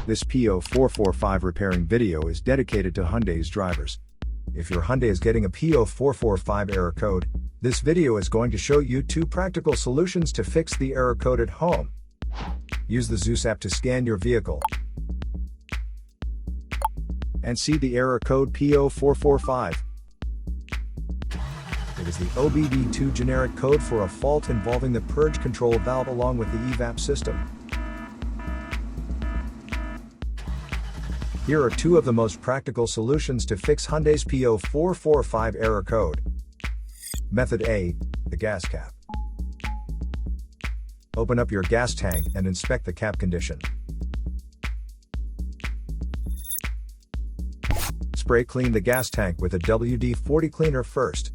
This P0445 repairing video is dedicated to Hyundai's drivers. If your Hyundai is getting a P0445 error code, this video is going to show you 2 practical solutions to fix the error code at home. Use the Zeus app to scan your vehicle and see the error code P0445. It is the OBD2 generic code for a fault involving the purge control valve along with the evap system. Here are 2 of the most practical solutions to fix Hyundai's P0445 error code. Method A, the gas cap. Open up your gas tank and inspect the cap condition. Spray clean the gas tank with a WD-40 cleaner first.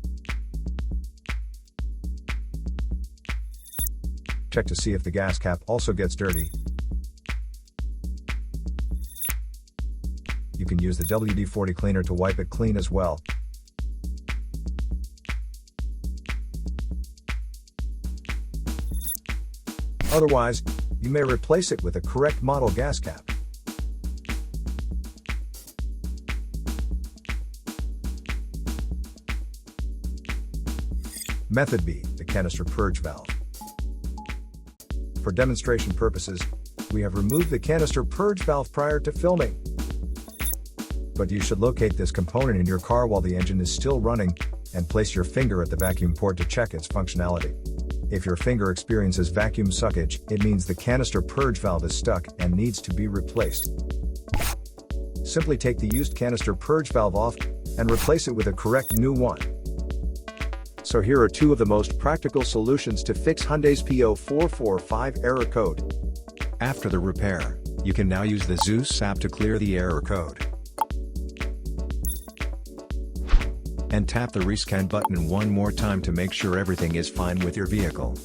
Check to see if the gas cap also gets dirty. You can use the WD-40 cleaner to wipe it clean as well. Otherwise, you may replace it with a correct model gas cap. Method B, the canister purge valve. For demonstration purposes, we have removed the canister purge valve prior to filming. But you should locate this component in your car while the engine is still running, and place your finger at the vacuum port to check its functionality. If your finger experiences vacuum suckage, it means the canister purge valve is stuck and needs to be replaced. Simply take the used canister purge valve off, and replace it with a correct new one. So here are 2 of the most practical solutions to fix Hyundai's P0445 error code. After the repair, you can now use the Zeus app to clear the error code. And tap the rescan button one more time to make sure everything is fine with your vehicle.